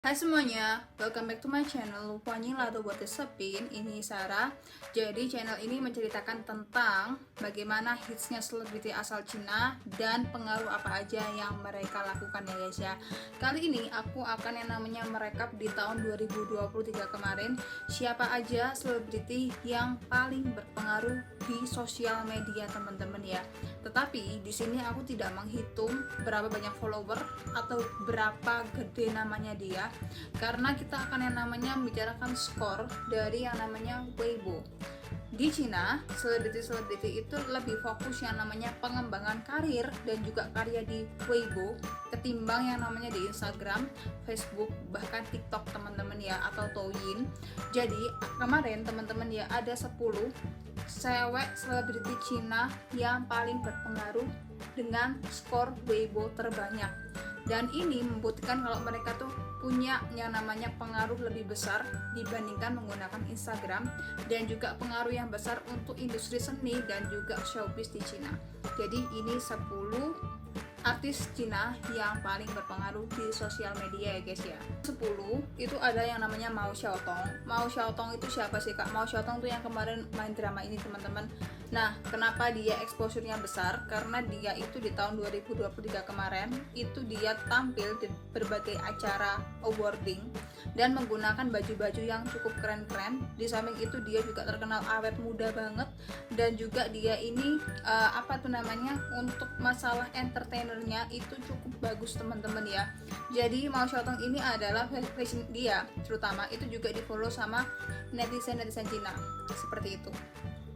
Hai semuanya, welcome back to my channel Lupain Lato Buat Sepin. Ini Sarah. Jadi channel ini menceritakan tentang bagaimana hitsnya selebriti asal Cina dan pengaruh apa aja yang mereka lakukan ya guys ya. Kali ini aku akan yang namanya merekap di tahun 2023 kemarin, siapa aja selebriti yang paling berpengaruh di sosial media teman-teman ya. Tetapi di sini aku tidak menghitung berapa banyak follower atau berapa gede namanya dia, karena kita akan yang namanya membicarakan skor dari yang namanya Weibo. Di Cina, selebriti-selebriti itu lebih fokus yang namanya pengembangan karir dan juga karya di Weibo ketimbang yang namanya di Instagram, Facebook, bahkan TikTok teman-teman ya, atau Douyin. Jadi kemarin teman-teman ya, ada 10 cewek selebriti Cina yang paling berpengaruh dengan skor Weibo terbanyak. Dan ini membuktikan kalau mereka tuh punya yang namanya pengaruh lebih besar dibandingkan menggunakan Instagram, dan juga pengaruh yang besar untuk industri seni dan juga showbiz di Cina. Jadi ini 10 artis Cina yang paling berpengaruh di sosial media ya guys ya. 10 itu ada yang namanya Mao Xiaotong. Mao Xiaotong itu siapa sih kak? Mao Xiaotong tuh yang kemarin main drama ini teman-teman. Nah, kenapa dia exposure-nya besar? Karena dia itu di tahun 2023 kemarin itu dia tampil di berbagai acara awarding dan menggunakan baju-baju yang cukup keren-keren. Di samping itu dia juga terkenal awet muda banget, dan juga dia ini untuk masalah entertainernya itu cukup bagus teman-teman ya. Jadi Mao Xiaotong ini adalah fashion dia terutama itu juga di follow sama netizen Cina seperti itu.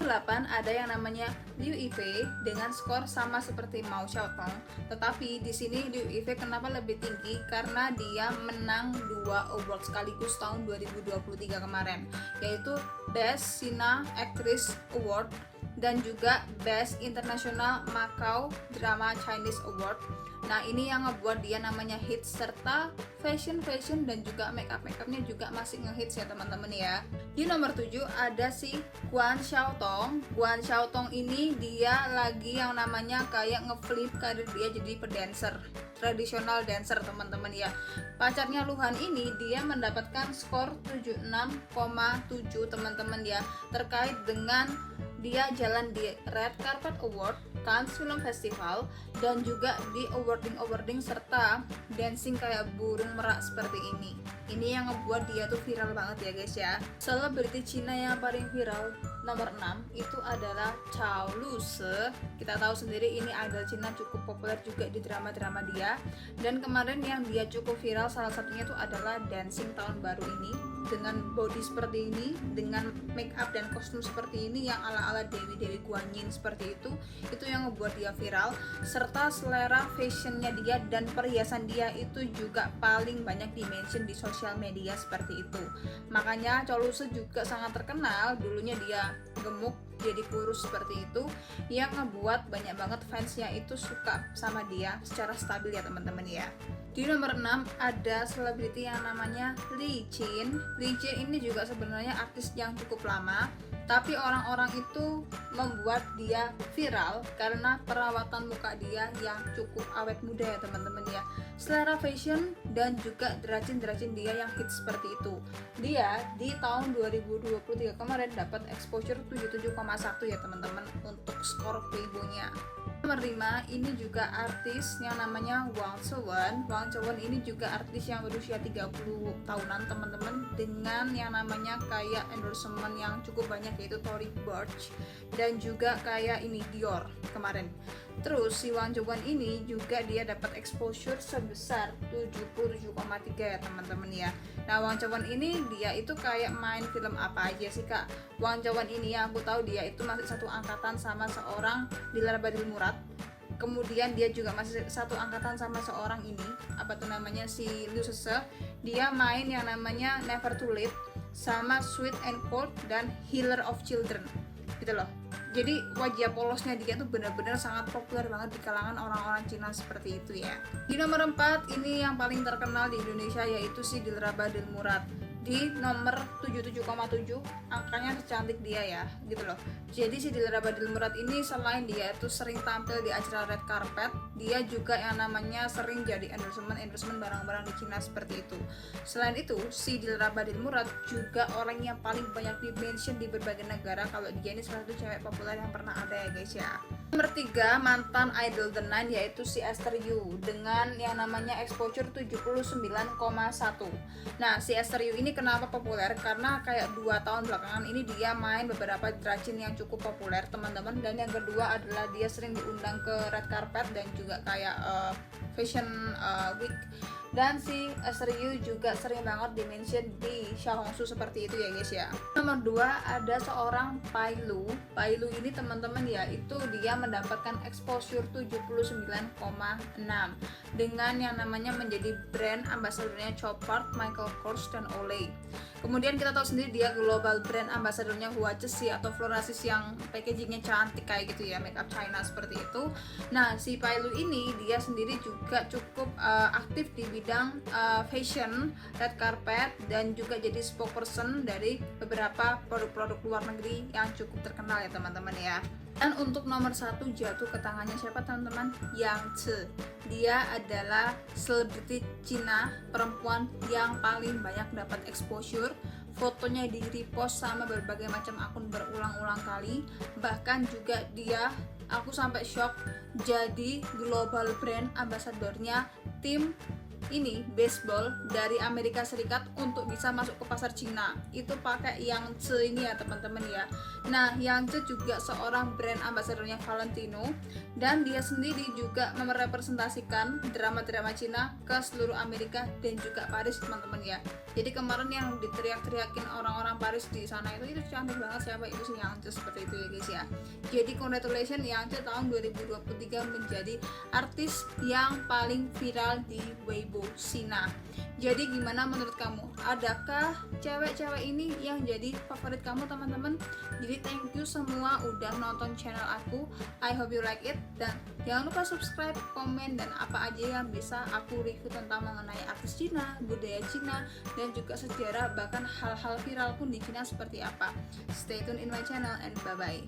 8 ada yang namanya Liu Yifei dengan skor sama seperti Mao Xiaotong, tetapi di sini Liu Yifei kenapa lebih tinggi? Karena dia menang 2 award sekaligus tahun 2023 kemarin, yaitu Best China Actress Award dan juga Best International Macau Drama Chinese Award. Nah, ini yang ngebuat dia namanya hits, serta fashion dan juga makeupnya juga masih ngehits ya teman-teman ya. Di nomor 7 ada si Guan Xiaotong. Guan Xiaotong ini dia lagi yang namanya kayak ngeflip karir dia jadi pedancer, tradisional dancer teman-teman ya. Pacarnya Luhan ini dia mendapatkan skor 76,7 teman-teman ya, terkait dengan dia jalan di Red Carpet Award, Cannes Film Festival, dan juga di awarding serta dancing kayak burung merak seperti ini. Ini yang ngebuat dia tuh viral banget ya guys ya. Selebriti Cina yang paling viral nomor 6 itu adalah Chow Luse. Kita tahu sendiri ini idol Cina, cukup populer juga di drama-drama dia. Dan kemarin yang dia cukup viral salah satunya itu adalah dancing tahun baru ini dengan body seperti ini, dengan make up dan kostum seperti ini yang ala-ala Dewi Guanyin seperti itu yang ngebuat dia viral, serta selera fashionnya dia dan perhiasan dia itu juga paling banyak dimention di sosial media seperti itu. Makanya Chow Luse juga sangat terkenal, dulunya dia gemuk jadi kurus seperti itu, yang ngebuat banyak banget fansnya itu suka sama dia secara stabil ya teman-teman ya. Di nomor 6 ada selebriti yang namanya Li Jin. Li Jin ini juga sebenarnya artis yang cukup lama, tapi orang-orang itu membuat dia viral karena perawatan muka dia yang cukup awet muda ya teman-teman ya. Selera fashion dan juga derajin dia yang hits seperti itu. Dia di tahun 2023 kemarin dapat exposure 77,1 ya teman-teman untuk skor Weibo-nya. Nomor 5 ini juga artis yang namanya Wang Chengwen. Wang Chengwen ini juga artis yang berusia 30 tahunan teman-teman, dengan yang namanya kayak endorsement yang cukup banyak yaitu Tory Burch dan juga kayak ini Dior kemarin. Terus si Wang Chengwen ini juga dia dapat exposure sebesar 77,3 ya teman-teman ya. Nah, Wang Chengwen ini dia itu kayak main film apa aja sih kak? Wang Chengwen ini ya aku tahu dia itu masih satu angkatan sama seorang Dilar Badil Murad. Kemudian dia juga masih satu angkatan sama seorang ini, apa tuh namanya, si Liu Sese. Dia main yang namanya Never Too Late sama Sweet and Cold dan Healer of Children gitu loh. Jadi wajah polosnya dia tuh benar-benar sangat populer banget di kalangan orang-orang Cina seperti itu ya. Di nomor 4 ini yang paling terkenal di Indonesia yaitu si Dilra Badil Murad. di nomor 77,7, angkanya secantik dia ya gitu loh. Jadi si Dilara Badil Murad ini selain dia itu sering tampil di acara red carpet, dia juga yang namanya sering jadi endorsement barang-barang di Cina seperti itu. Selain itu, si Dilara Badil Murad juga orang yang paling banyak di mention di berbagai negara kalau dia ini salah satu cewek populer yang pernah ada ya guys ya. Nomor 3, mantan idol The Nine yaitu si Esther Yu dengan yang namanya exposure 79,1. Nah, si Esther Yu ini kenapa populer? Karena kayak 2 tahun belakangan ini dia main beberapa drag yang cukup populer teman-teman, dan yang kedua adalah dia sering diundang ke red carpet dan juga kayak fashion week. Dan si Esther Yu juga sering banget di-mention di Xiaohongshu seperti itu ya guys ya. Nomor 2 ada seorang Pai Lu. Pai Lu ini teman-teman ya, itu dia mendapatkan exposure 79,6 dengan yang namanya menjadi brand ambassadornya Chopard, Michael Kors, dan Olay. Kemudian kita tahu sendiri dia global brand ambassadornya Huaxi atau Florasis yang packagingnya cantik kayak gitu ya, makeup China seperti itu. Nah, si Pai Lu ini dia sendiri juga cukup aktif di bidang fashion, red carpet, dan juga jadi spokesperson dari beberapa produk-produk luar negeri yang cukup terkenal ya teman-teman ya. Dan untuk nomor 1 jatuh ke tangannya siapa teman-teman? Yang Zhe. Dia adalah selebriti Cina perempuan yang paling banyak dapat exposure. Fotonya di repost sama berbagai macam akun berulang-ulang kali. Bahkan juga dia, aku sampai shock, jadi global brand ambassadornya tim ini baseball dari Amerika Serikat untuk bisa masuk ke pasar Cina. Itu pakai Yang Zhe ini ya teman-teman ya. Nah, Yang Zhe juga seorang brand ambassadornya Valentino, dan dia sendiri juga merepresentasikan drama-drama Cina ke seluruh Amerika dan juga Paris teman-teman ya. Jadi kemarin yang diteriak-teriakin orang-orang Paris di sana itu cantik banget siapa itu si Yang Zhe seperti itu ya guys ya. Jadi congratulations Yang Zhe tahun 2023 menjadi artis yang paling viral di Weibo Cina. Jadi gimana menurut kamu? Adakah cewek-cewek ini yang jadi favorit kamu teman-teman? Jadi thank you semua udah nonton channel aku. I hope you like it, dan jangan lupa subscribe, komen, dan apa aja yang bisa aku review tentang mengenai artis Cina, budaya Cina, dan juga sejarah, bahkan hal-hal viral pun di Cina seperti apa. Stay tune in my channel and bye bye.